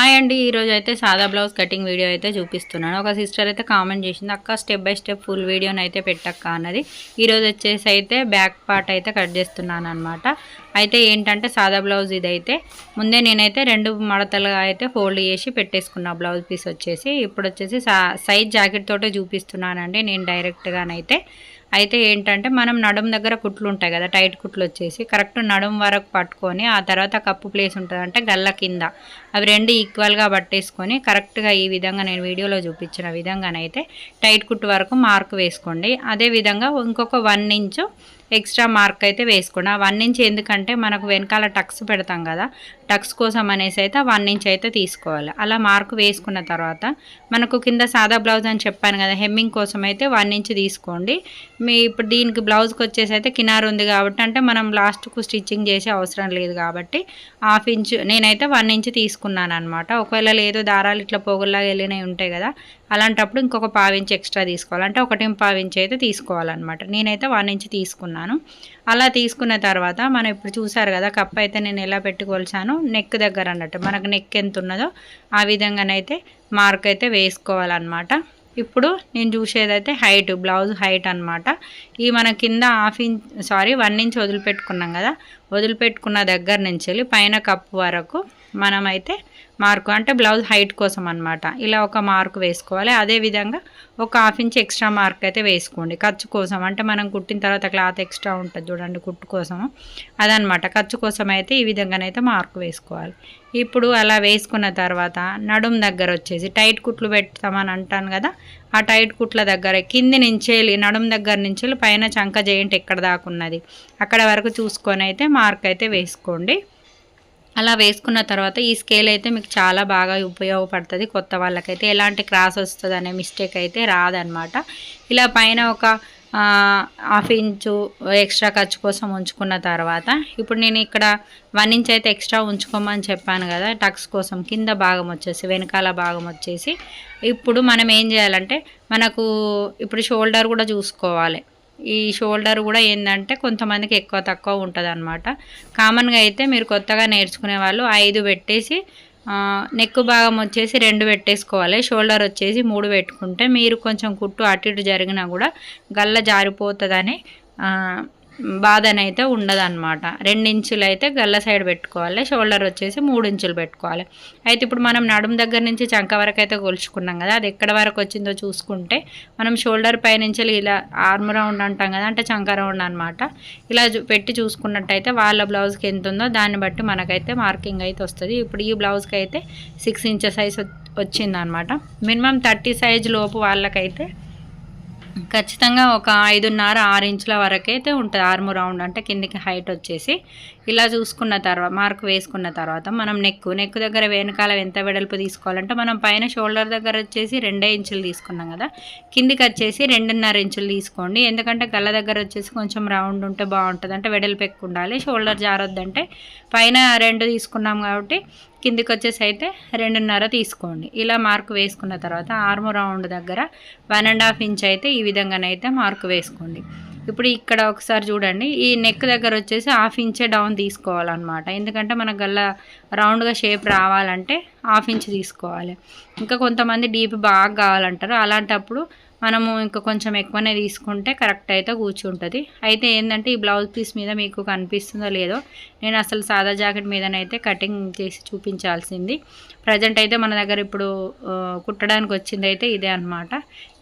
Hi అండి, ఈరోజు అయితే సాదా బ్లౌజ్ కటింగ్ వీడియో అయితే చూపిస్తున్నాను. ఒక సిస్టర్ అయితే కామెంట్ చేసింది, అక్క స్టెప్ బై స్టెప్ ఫుల్ వీడియోని అయితే పెట్టక్క అన్నది. ఈరోజు వచ్చేసి అయితే బ్యాక్ పార్ట్ అయితే కట్ చేస్తున్నాను అనమాట. అయితే ఏంటంటే సాదా బ్లౌజ్ ఇదైతే ముందే నేనైతే 2 మడతలుగా అయితే ఫోల్డ్ చేసి పెట్టేసుకున్నా బ్లౌజ్ పీస్ వచ్చేసి. ఇప్పుడు వచ్చేసి సైజ్ జాకెట్ తోటే చూపిస్తున్నానండి నేను డైరెక్ట్గానైతే. అయితే ఏంటంటే మనం నడుం దగ్గర కుట్లు ఉంటాయి కదా, టైట్ కుట్లు వచ్చేసి కరెక్ట్ నడుం వరకు పట్టుకొని ఆ తర్వాత కప్పు ప్లేస్ ఉంటుంది అంటే గల్ల కింద అవి 2 ఈక్వల్గా పట్టేసుకొని కరెక్ట్గా ఈ విధంగా నేను వీడియోలో చూపించిన విధంగానైతే టైట్ కుట్టు వరకు మార్క్ వేసుకోండి. అదేవిధంగా ఇంకొక 1 ఇంచు ఎక్స్ట్రా మార్క్ అయితే వేసుకోండి. ఆ 1 ఇంచ్ ఎందుకంటే మనకు వెనకాల టక్స్ పెడతాం కదా, టక్స్ కోసం అనేసి అయితే 1 ఇంచ్ అయితే తీసుకోవాలి. అలా మార్క్ వేసుకున్న తర్వాత మనకు కింద సాదా బ్లౌజ్ అని చెప్పాను కదా, హెమ్మింగ్ కోసం అయితే 1 ఇంచ్ తీసుకోండి. ఇప్పుడు దీనికి బ్లౌజ్కి వచ్చేసి అయితే కినార్ ఉంది కాబట్టి అంటే మనం లాస్ట్కు స్టిచ్చింగ్ చేసే అవసరం లేదు కాబట్టి 1/2 ఇంచ్ నేనైతే 1 ఇంచ్ తీసుకున్నాను అనమాట. ఒకవేళ లేదు దారాలు ఇట్లా పోగుల్లాగా వెళ్ళినవి ఉంటాయి కదా, అలాంటప్పుడు ఇంకొక 1/2 ఇంచ్ ఎక్స్ట్రా తీసుకోవాలి, అంటే 1.5 ఇంచ్ అయితే తీసుకోవాలన్నమాట. నేనైతే 1 ఇంచ్ తీసుకున్నాను. అలా తీసుకున్న తర్వాత మనం ఇప్పుడు చూసారు కదా కప్ అయితే నేను ఎలా పెట్టుకోవాల్సాను, నెక్ దగ్గర అన్నట్టు మనకు నెక్ ఎంత ఉన్నదో ఆ విధంగానైతే మార్క్ అయితే వేసుకోవాలన్నమాట. ఇప్పుడు నేను చూసేదైతే హైట్, బ్లౌజ్ హైట్ అనమాట. ఈ మన కింద 1 ఇంచ్ వదిలిపెట్టుకున్నాం కదా, వదిలిపెట్టుకున్న దగ్గర నుంచి వెళ్ళి పైన కప్పు వరకు మనమైతే మార్కు అంటే బ్లౌజ్ హైట్ కోసం అనమాట. ఇలా ఒక మార్క్ వేసుకోవాలి. అదేవిధంగా ఒక 1/2 ఇంచ్ ఎక్స్ట్రా మార్క్ అయితే వేసుకోండి ఖర్చు కోసం, అంటే మనం కుట్టిన తర్వాత క్లాత్ ఎక్స్ట్రా ఉంటుంది చూడండి కుట్టు కోసం, అదనమాట. ఖర్చు కోసం అయితే ఈ విధంగానైతే మార్క్ వేసుకోవాలి. ఇప్పుడు అలా వేసుకున్న తర్వాత నడుం దగ్గర వచ్చేసి టైట్ కుట్లు పెడతామని అంటాను కదా, ఆ టైట్ కుట్ల దగ్గర కింది నుంచి నడుం దగ్గర నుంచి పైన చంక జాయింట్ ఎక్కడ దాకా ఉన్నది అక్కడ వరకు చూసుకొని అయితే మార్క్ అయితే వేసుకోండి. అలా వేసుకున్న తర్వాత ఈ స్కేల్ అయితే మీకు చాలా బాగా ఉపయోగపడుతుంది. కొత్త వాళ్ళకైతే ఎలాంటి క్రాస్ వస్తుంది అనే మిస్టేక్ అయితే రాదనమాట. ఇలా పైన ఒక 1/2 ఇంచు ఎక్స్ట్రా ఖర్చు కోసం ఉంచుకున్న తర్వాత ఇప్పుడు నేను ఇక్కడ 1 ఇంచ్ అయితే ఎక్స్ట్రా ఉంచుకోమని చెప్పాను కదా టక్స్ కోసం, కింద భాగం వచ్చేసి వెనకాల భాగం వచ్చేసి. ఇప్పుడు మనం ఏం చేయాలంటే మనకు ఇప్పుడు షోల్డర్ కూడా చూసుకోవాలి. ఈ షోల్డర్ కూడా ఏంటంటే కొంతమందికి ఎక్కువ తక్కువ ఉంటుంది అనమాట. కామన్గా అయితే మీరు కొత్తగా నేర్చుకునే వాళ్ళు 5 పెట్టేసి నెక్ భాగం వచ్చేసి 2 పెట్టేసుకోవాలి, షోల్డర్ వచ్చేసి 3 పెట్టుకుంటే మీరు కొంచెం కుట్టు అటు ఇటు జరిగినా కూడా గల్ల జారిపోతుందని బాధనైతే ఉండదన్నమాట. 2 ఇంచులు అయితే గల్ల సైడ్ పెట్టుకోవాలి, షోల్డర్ వచ్చేసి 3 ఇంచులు పెట్టుకోవాలి. అయితే ఇప్పుడు మనం నడుము దగ్గర నుంచి చంక వరకు అయితే కొలుచుకున్నాం కదా, అది ఎక్కడ వరకు వచ్చిందో చూసుకుంటే మనం షోల్డర్ పై నుంచి ఇలా ఆర్మ్ రౌండ్ అంటాం కదా, అంటే చంక రౌండ్ అనమాట. ఇలా పెట్టి చూసుకున్నట్టయితే వాళ్ళ బ్లౌజ్కి ఎంత ఉందో దాన్ని బట్టి మనకైతే మార్కింగ్ అయితే వస్తుంది. ఇప్పుడు ఈ బ్లౌజ్కి అయితే 6 ఇంచెస్ సైజ్ వచ్చిందనమాట. మినిమం 30 సైజ్ లోపు వాళ్ళకైతే ఖచ్చితంగా ఒక 5.5-6 ఇంచుల వరకు అయితే ఉంటుంది ఆర్మ్ రౌండ్, అంటే కిందికి హైట్ వచ్చేసి. ఇలా చూసుకున్న తర్వాత మార్క్ వేసుకున్న తర్వాత మనం నెక్ దగ్గర వెనకాల ఎంత వెడల్పు తీసుకోవాలంటే మనం పైన షోల్డర్ దగ్గర వచ్చేసి 2 ఇంచులు తీసుకున్నాం కదా, కిందికి వచ్చేసి 2.5 ఇంచులు తీసుకోండి. ఎందుకంటే గల్ల దగ్గర వచ్చేసి కొంచెం రౌండ్ ఉంటే బాగుంటుంది, అంటే వెడల్పు ఎక్కువ ఉండాలి, షోల్డర్ జారొద్దంటే. పైన 2 తీసుకున్నాం కాబట్టి కిందికి వచ్చేసి అయితే 2.5 తీసుకోండి. ఇలా మార్క్ వేసుకున్న తర్వాత ఆర్మ్ రౌండ్ దగ్గర 1.5 ఇంచ్ అయితే ఈ విధంగానైతే మార్క్ వేసుకోండి. ఇప్పుడు ఇక్కడ ఒకసారి చూడండి, ఈ నెక్ దగ్గర వచ్చేసి 1/2 ఇంచే డౌన్ తీసుకోవాలన్నమాట. ఎందుకంటే మన గల్ల రౌండ్గా షేప్ రావాలంటే 1/2 ఇంచ్ తీసుకోవాలి. ఇంకా కొంతమంది డీప్ బాగా కావాలంటారు, అలాంటప్పుడు మనము ఇంకా కొంచెం ఎక్కువనే తీసుకుంటే కరెక్ట్ అయితే కూర్చుంటుంది. అయితే ఏంటంటే ఈ బ్లౌజ్ పీస్ మీద మీకు కనిపిస్తుందో లేదో, నేను అసలు సాదా జాకెట్ మీదనైతే కటింగ్ చేసి చూపించాల్సింది. ప్రజెంట్ అయితే మన దగ్గర ఇప్పుడు కుట్టడానికి వచ్చింది అయితే ఇదే అనమాట.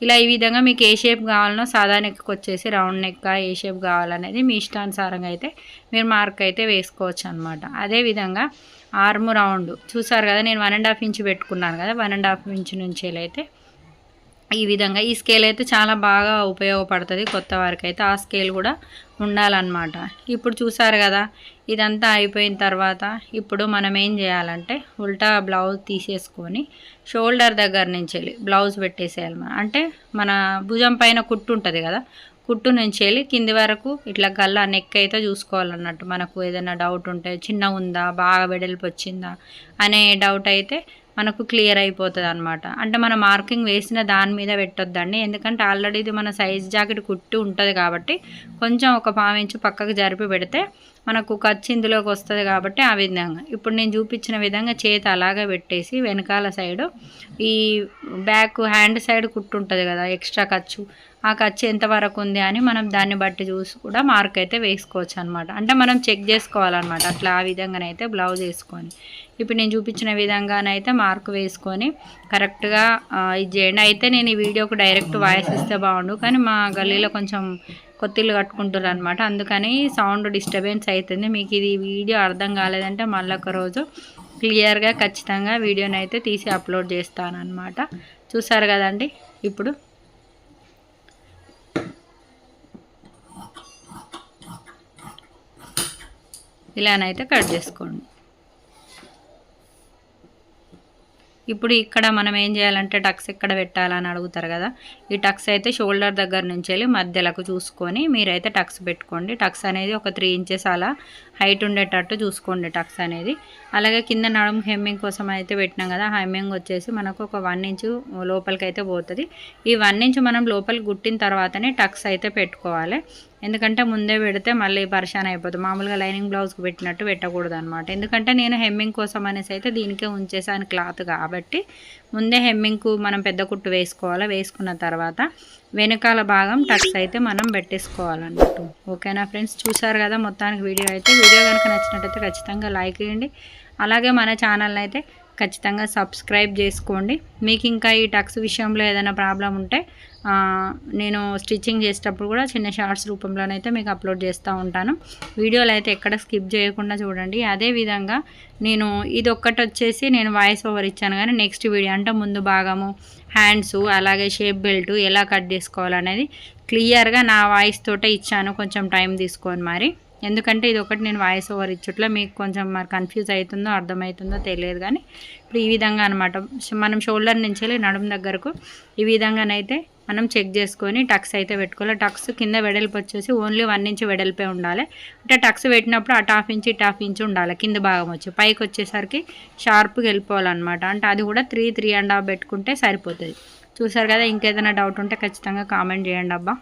ఇలా ఈ విధంగా మీకు ఏ షేప్ కావాలనో, సాదా నెక్ వచ్చేసి రౌండ్ నెక్ ఏ షేప్ కావాలనేది మీ ఇష్టానుసారంగా అయితే మీరు మార్క్ అయితే వేసుకోవచ్చు అనమాట. అదేవిధంగా ఆర్మ్ రౌండ్ చూసారు కదా, నేను 1.5 ఇంచ్ పెట్టుకున్నాను కదా, 1.5 ఇంచ్ నుంచి అయితే ఈ విధంగా ఈ స్కేల్ అయితే చాలా బాగా ఉపయోగపడుతుంది కొత్త వారికి అయితే. ఆ స్కేల్ కూడా ఉండాలన్నమాట. ఇప్పుడు చూసారు కదా, ఇదంతా అయిపోయిన తర్వాత ఇప్పుడు మనం ఏం చేయాలంటే ఉల్టా బ్లౌజ్ తీసేసుకొని షోల్డర్ దగ్గర నుంచి వెళ్ళి బ్లౌజ్ పెట్టేసేయాలి. అంటే మన భుజం పైన కుట్టు ఉంటుంది కదా, కుట్టు నుంచి వెళ్ళి కింది వరకు ఇట్లా గల్ల నెక్ అయితే చూసుకోవాలన్నట్టు. మనకు ఏదైనా డౌట్ ఉంటే చిన్న ఉందా, బాగా వెడల్పు వచ్చిందా అనే డౌట్ అయితే మనకు క్లియర్ అయిపోతుంది అనమాట. అంటే మన మార్కింగ్ వేసిన దాని మీద పెట్టొద్దండి, ఎందుకంటే ఆల్రెడీ ఇది మన సైజ్ జాకెట్ కుట్టి ఉంటుంది కాబట్టి కొంచెం ఒక 1/4 ఇంచు పక్కకు జరిపి పెడితే మనకు ఖర్చు ఇందులోకి వస్తుంది కాబట్టి ఆ విధంగా ఇప్పుడు నేను చూపించిన విధంగా చేతి అలాగే పెట్టేసి వెనకాల సైడు ఈ బ్యాక్ హ్యాండ్ సైడ్ కుట్టు ఉంటుంది కదా ఎక్స్ట్రా ఖర్చు, ఆ ఖర్చు ఎంతవరకు ఉంది అని మనం దాన్ని బట్టి చూసి కూడా మార్క్ అయితే వేసుకోవచ్చు అనమాట. అంటే మనం చెక్ చేసుకోవాలన్నమాట. అట్లా ఆ విధంగానైతే బ్లౌజ్ వేసుకొని ఇప్పుడు నేను చూపించిన విధంగానైతే మార్క్ వేసుకొని కరెక్ట్గా ఇది చేయండి. అయితే నేను ఈ వీడియోకు డైరెక్ట్ వాయిస్ ఇస్తే బాగుండు, కానీ మా గల్లీలో కొంచెం కొత్తిల్లు కట్టుకుంటారు అనమాట, అందుకని సౌండ్ డిస్టర్బెన్స్ అవుతుంది. మీకు ఇది వీడియో అర్థం కాలేదంటే మళ్ళీ ఒక రోజు క్లియర్గా ఖచ్చితంగా వీడియోని అయితే తీసి అప్లోడ్ చేస్తానన్నమాట. చూసారు కదండి. ఇప్పుడు ఇలానైతే కట్ చేసుకోండి. ఇప్పుడు ఇక్కడ మనం ఏం చేయాలంటే టక్స్ ఎక్కడ పెట్టాలని అడుగుతారు కదా, ఈ టక్స్ అయితే షోల్డర్ దగ్గర నుంచి వెళ్ళి మధ్యలోకి చూసుకొని మీరైతే టక్స్ పెట్టుకోండి. టక్స్ అనేది ఒక 3 ఇంచెస్ అలా హైట్ ఉండేటట్టు చూసుకోండి టక్స్ అనేది. అలాగే కింద నడుము హెమ్మింగ్ కోసం అయితే పెట్టినాం కదా, హెమ్మింగ్ వచ్చేసి మనకు ఒక 1 ఇంచు లోపలికి అయితే పోతుంది. ఈ 1 ఇంచు మనం లోపలికి గుట్టిన తర్వాతనే టక్స్ అయితే పెట్టుకోవాలి, ఎందుకంటే ముందే పెడితే మళ్ళీ పరిశాన్ అయిపోతుంది. మామూలుగా లైనింగ్ బ్లౌజ్కి పెట్టినట్టు పెట్టకూడదు అనమాట. ఎందుకంటే నేను హెమ్మింగ్ కోసం అనేసి అయితే దీనికే ఉంచేసాను క్లాత్ కాబట్టి ముందే హెమ్మింగ్కు మనం పెద్ద కుట్టు వేసుకోవాలి. వేసుకున్న తర్వాత వెనకాల భాగం టక్స్ అయితే మనం పెట్టేసుకోవాలన్నట్టు. ఓకేనా ఫ్రెండ్స్, చూసారు కదా మొత్తానికి వీడియో అయితే. వీడియో కనుక నచ్చినట్టయితే ఖచ్చితంగా లైక్ చేయండి. అలాగే మన ఛానల్ని అయితే ఖచ్చితంగా సబ్స్క్రైబ్ చేసుకోండి. మీకు ఇంకా ఈ టక్స్ విషయంలో ఏదైనా ప్రాబ్లం ఉంటే నేను స్టిచ్చింగ్ చేసేటప్పుడు కూడా చిన్న షార్ట్స్ రూపంలోనైతే మీకు అప్లోడ్ చేస్తూ ఉంటాను. వీడియోలు అయితే ఎక్కడ స్కిప్ చేయకుండా చూడండి. అదేవిధంగా నేను ఇది ఒక్కటి వచ్చేసి నేను వాయిస్ ఓవర్ ఇచ్చాను, కానీ నెక్స్ట్ వీడియో అంటే ముందు భాగము హ్యాండ్స్ అలాగే షేప్ బెల్ట్ ఎలా కట్ చేసుకోవాలనేది క్లియర్గా నా వాయిస్ తోటే ఇచ్చాను. కొంచెం టైం తీసుకొని మరి, ఎందుకంటే ఇది ఒకటి నేను వాయిస్ ఓవర్ ఇచ్చట్లే మీకు కొంచెం మరి కన్ఫ్యూజ్ అవుతుందో అర్థమవుతుందో తెలియదు, కానీ ఇప్పుడు ఈ విధంగా అనమాట మనం షోల్డర్ నుంచి వెళ్ళి నడుము దగ్గరకు ఈ విధంగానైతే మనం చెక్ చేసుకొని టక్స్ అయితే పెట్టుకోవాలి. టక్స్ కింద వెడల్పు వచ్చేసి ఓన్లీ 1 ఇంచ్ వెడల్పే ఉండాలి. అంటే టక్స్ పెట్టినప్పుడు అటు 1/2 ఇంచ్ ఇటు 1/2 ఇంచ్ ఉండాలి. కింద భాగం వచ్చి పైకి వచ్చేసరికి షార్ప్గా వెళ్ళిపోవాలన్నమాట. అంటే అది కూడా 3 3.5 పెట్టుకుంటే సరిపోతుంది. చూసారు కదా. ఇంకేదైనా డౌట్ ఉంటే ఖచ్చితంగా కామెంట్ చేయండి అబ్బా.